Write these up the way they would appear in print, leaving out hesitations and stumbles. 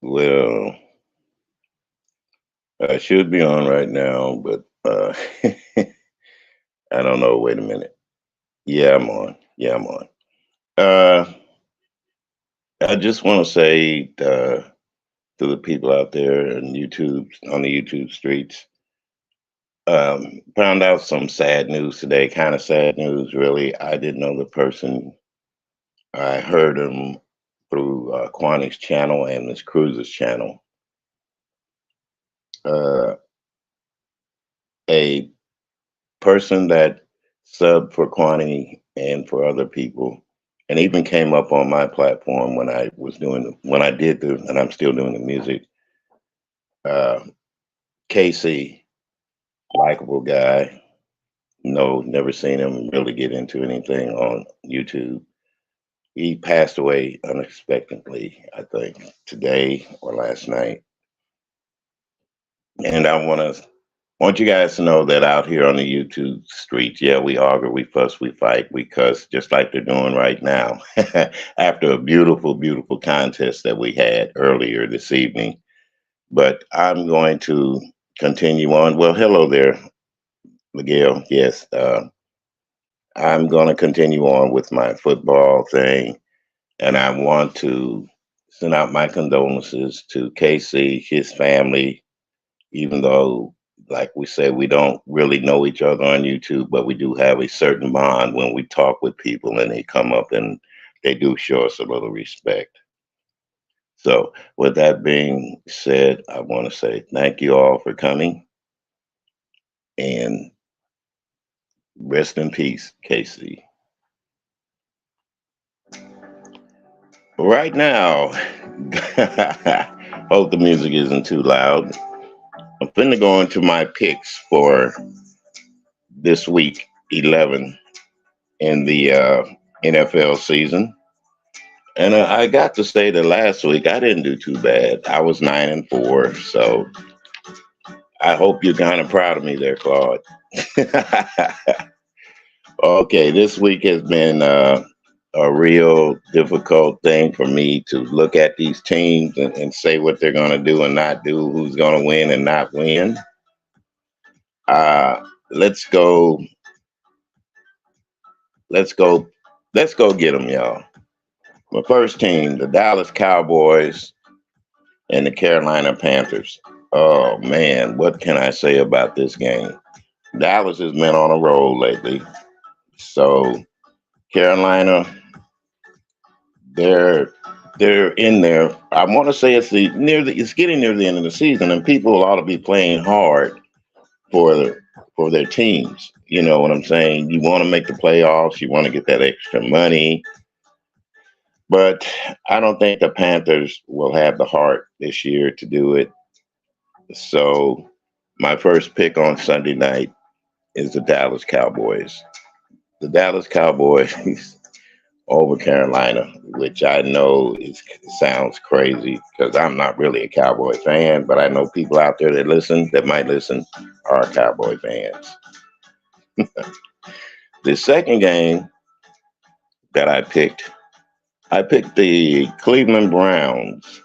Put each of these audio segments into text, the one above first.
Well, I should be on right now, but I don't know. Wait a minute. Yeah, I'm on. Yeah, I'm on. Uh, I just want to say to the people out there on the YouTube streets, found out some sad news today. Kind of sad news, really. I didn't know the person. I heard him through Quani's channel and Miss Cruz's channel. Uh, a person that subbed for Quantity and for other people, and even came up on my platform when I did and I'm still doing the music. Uh, Casey, likable guy. No, never seen him really get into anything on YouTube. He passed away unexpectedly, I think, today or last night. And I want you guys to know that out here on the YouTube streets, yeah, we argue, we fuss, we fight, we cuss, just like they're doing right now. After a beautiful, beautiful contest that we had earlier this evening. But I'm going to continue on. Well, hello there, Miguel. Yes, I'm going to continue on with my football thing. And I want to send out my condolences to Casey, his family, even though, like we say, we don't really know each other on YouTube, but we do have a certain bond when we talk with people and they come up and they do show us a little respect. So, with that being said, I want to say thank you all for coming and rest in peace, Casey. Right now, hope the music isn't too loud. I'm finna go into my picks for this week 11 in the NFL season. And I got to say that last week I didn't do too bad. I was 9-4, so I hope you're kind of proud of me there, Claude. Okay, this week has been a real difficult thing for me to look at these teams and say what they're going to do and not do, who's going to win and not win. Uh, let's go. Let's go. Let's go get them, y'all. My first team, the Dallas Cowboys and the Carolina Panthers. Oh man, what can I say about this game? Dallas has been on a roll lately. So Carolina, they're they're in there. I want to say it's getting near the end of the season, and people ought to be playing hard for for their teams. You know what I'm saying? You want to make the playoffs, you want to get that extra money, but I don't think the Panthers will have the heart this year to do it. So my first pick on Sunday night is the Dallas Cowboys. The Dallas Cowboys over Carolina, which I know sounds crazy because I'm not really a Cowboy fan, but I know people out there that might listen are Cowboy fans. The second game that I picked the Cleveland Browns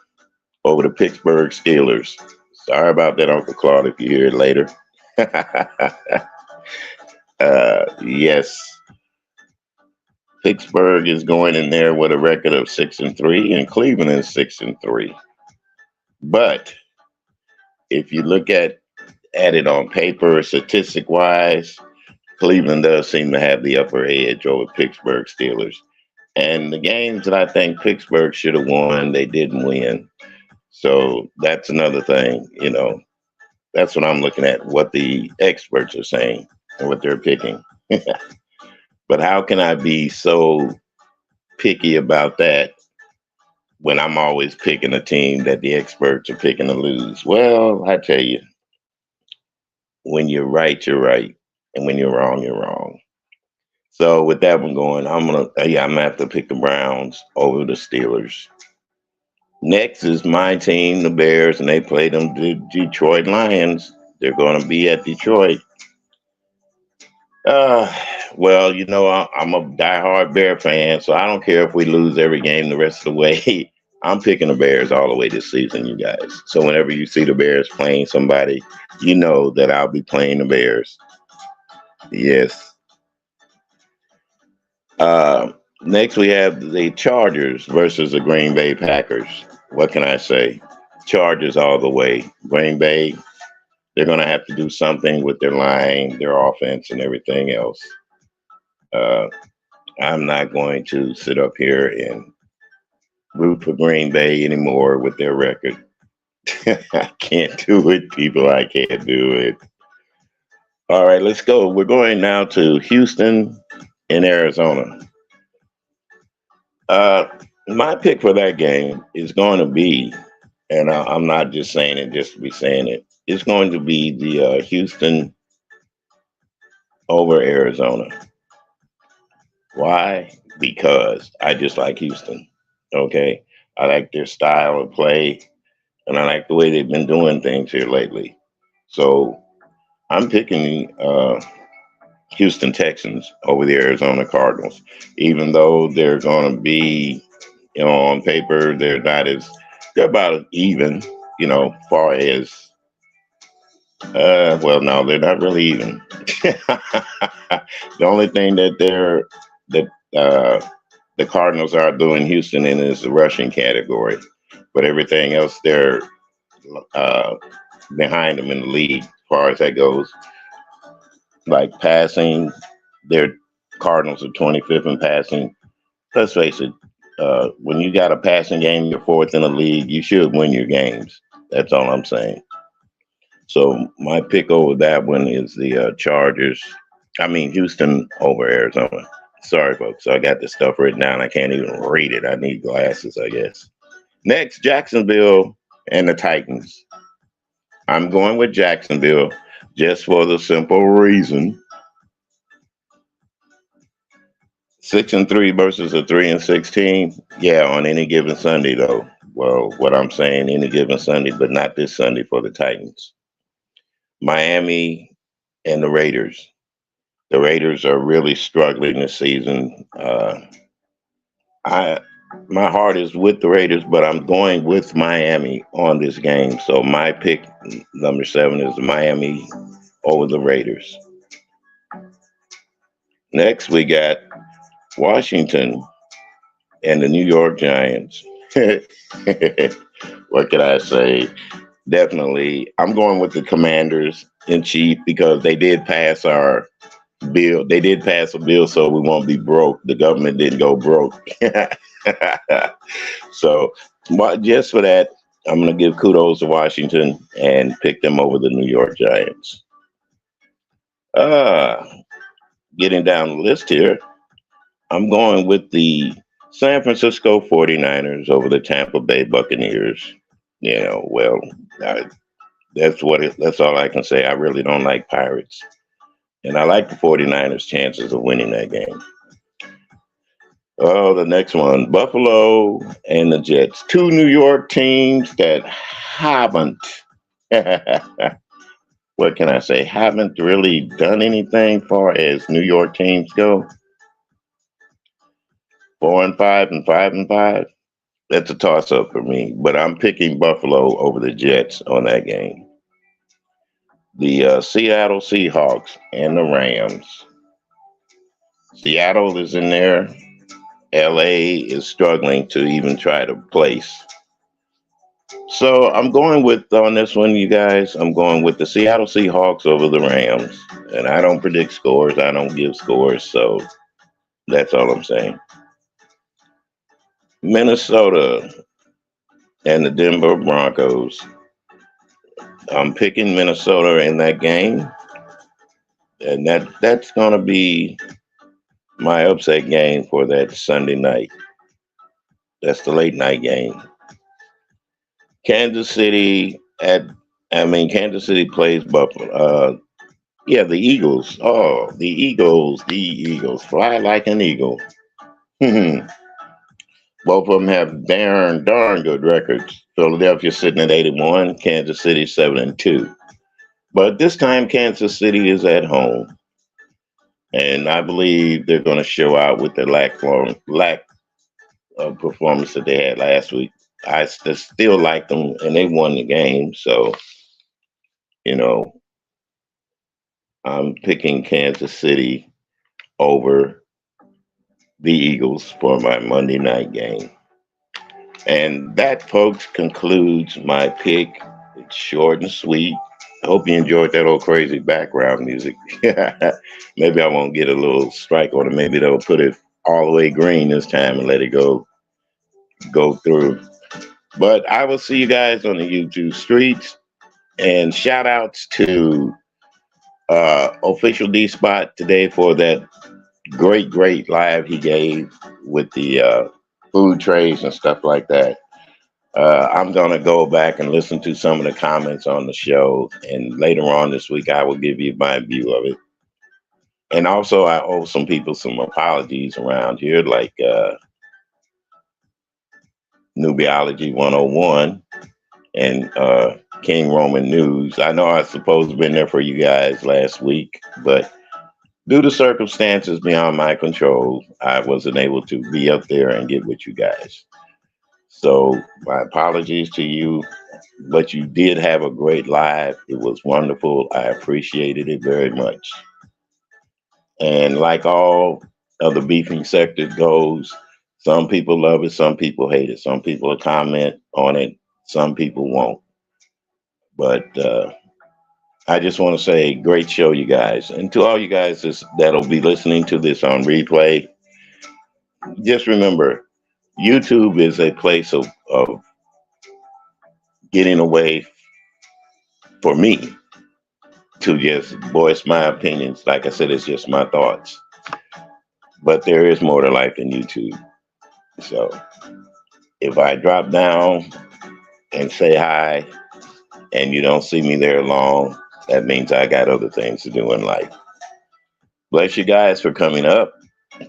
over the Pittsburgh Steelers. Sorry about that, Uncle Claude, if you hear it later. Yes, Pittsburgh is going in there with a record of 6-3, and Cleveland is 6-3. But if you look at it on paper, statistic wise, Cleveland does seem to have the upper edge over Pittsburgh Steelers. And the games that I think Pittsburgh should have won, they didn't win. So that's another thing, That's what I'm looking at, what the experts are saying and what they're picking. But how can I be so picky about that when I'm always picking a team that the experts are picking to lose? Well, I tell you, when you're right, you're right. And when you're wrong, you're wrong. So with that one going, I'm gonna have to pick the Browns over the Steelers. Next is my team, the Bears, and they play them the Detroit Lions. They're gonna be at Detroit. Uh, well, I'm a diehard Bear fan, so I don't care if we lose every game the rest of the way. I'm picking the Bears all the way this season, you guys. So whenever you see the Bears playing somebody, you know that I'll be playing the Bears. Yes. Next, we have the Chargers versus the Green Bay Packers. What can I say? Chargers all the way. Green Bay, they're going to have to do something with their line, their offense, and everything else. Uh, I'm not going to sit up here and root for Green Bay anymore with their record. I can't do it, people. I can't do it. All right, let's go. We're going now to Houston in Arizona. Uh, my pick for that game is going to be, and I'm not just saying it just to be saying it, it's going to be the Houston over Arizona. Why? Because I just like Houston. Okay. I like their style of play, and I like the way they've been doing things here lately. So I'm picking Houston Texans over the Arizona Cardinals, even though they're going to be, on paper, they're about even, far as, well, no, they're not really even. The only thing that the Cardinals are doing Houston in is the rushing category, but everything else they're uh, behind them in the league as far as that goes. Like passing, their Cardinals are 25th in passing. Let's face it, when you got a passing game, you're fourth in the league. You should win your games. That's all I'm saying. So my pick over that one is the Chargers. I mean Houston over Arizona. Sorry, folks. I got this stuff written down. I can't even read it. I need glasses, I guess. Next, Jacksonville and the Titans. I'm going with Jacksonville just for the simple reason 6-3 versus a 3-16. Yeah, on any given Sunday though. Well, what I'm saying, any given Sunday, but not this Sunday for the Titans. Miami and the Raiders. The Raiders are really struggling this season. I My heart is with the Raiders, but I'm going with Miami on this game. So my pick number 7 is Miami over the Raiders. Next, we got Washington and the New York Giants. What can I say? Definitely, I'm going with the Commanders in chief because they did pass our bill. They did pass a bill so we won't be broke. The government didn't go broke. So, just for that, I'm going to give kudos to Washington and pick them over the New York Giants. Getting down the list here, I'm going with the San Francisco 49ers over the Tampa Bay Buccaneers. Well, that's all I can say. I really don't like Pirates. And I like the 49ers' chances of winning that game. Oh, the next one, Buffalo and the Jets. Two New York teams that haven't, what can I say, haven't really done anything far as New York teams go. 4-5 and 5-5. That's a toss-up for me, but I'm picking Buffalo over the Jets on that game. The Seattle Seahawks and the Rams. Seattle is in there. LA is struggling to even try to place. So I'm going with, on this one, you guys, I'm going with the Seattle Seahawks over the Rams. And I don't predict scores. I don't give scores. So that's all I'm saying. Minnesota and the Denver Broncos. I'm picking Minnesota in that game. And that's going to be my upset game for that Sunday night. That's the late night game. Kansas City Kansas City plays Buffalo. The Eagles. Oh, the Eagles fly like an eagle. Both of them have darn good records. Philadelphia sitting at 8-1, Kansas City 7-2. But this time, Kansas City is at home, and I believe they're going to show out with the lack of performance that they had last week. still like them, and they won the game. So, you know, I'm picking Kansas City over the Eagles for my Monday night game. And that, folks, concludes my pick. It's short and sweet. I hope you enjoyed that old crazy background music. Maybe I won't get a little strike on it. Maybe they'll put it all the way green this time and let it go through. But I will see you guys on the YouTube streets. And shout outs to Official D Spot today for that great live he gave with the food trays and stuff like that. I'm going to go back and listen to some of the comments on the show. And later on this week, I will give you my view of it. And also, I owe some people some apologies around here, like Nubiology 101 and King Roman News. I know I was supposed to have been there for you guys last week, but due to circumstances beyond my control, I wasn't able to be up there and get with you guys. So my apologies to you, but you did have a great live. It was wonderful. I appreciated it very much. And like all of the beefing sector goes, some people love it, some people hate it, some people will comment on it, some people won't. But I just want to say, great show, you guys. And to all you guys that'll be listening to this on replay, just remember, YouTube is a place of getting away for me to just voice my opinions. Like I said, it's just my thoughts. But there is more to life than YouTube. So if I drop down and say hi and you don't see me there long, that means I got other things to do in life. Bless you guys for coming up.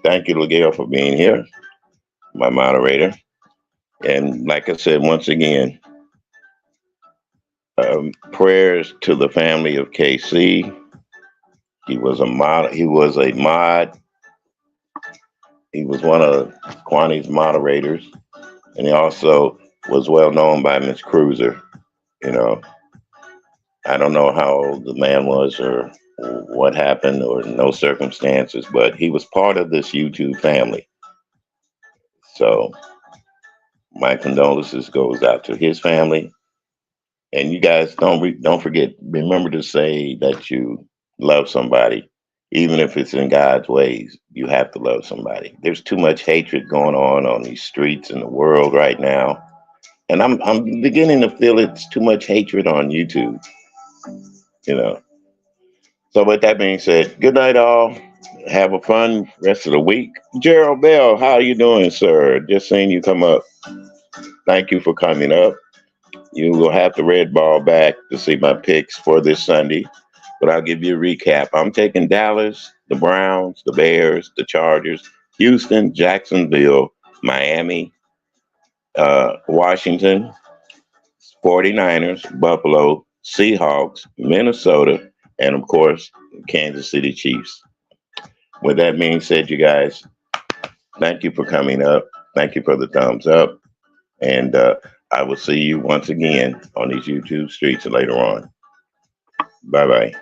Thank you, Ligel, for being here, my moderator. And like I said, once again, prayers to the family of KC. He was a mod. He was a mod. He was one of Kwani's moderators, and he also was well known by Miss Cruiser. You know, I don't know how old the man was or what happened or no circumstances, but he was part of this YouTube family. So my condolences goes out to his family. And you guys don't forget, remember to say that you love somebody, even if it's in God's ways. You have to love somebody. There's too much hatred going on these streets in the world right now, and I'm beginning to feel it's too much hatred on YouTube. You know. So with that being said, good night, all. Have a fun rest of the week. Gerald Bell, how are you doing, sir? Just seeing you come up. Thank you for coming up. You will have the red ball back to see my picks for this Sunday, but I'll give you a recap. I'm taking Dallas, the Browns, the Bears, the Chargers, Houston, Jacksonville, Miami, Washington, 49ers, Buffalo, Seahawks, Minnesota, and of course, Kansas City Chiefs. With that being said, you guys, thank you for coming up. Thank you for the thumbs up. And I will see you once again on these YouTube streets later on. Bye-bye.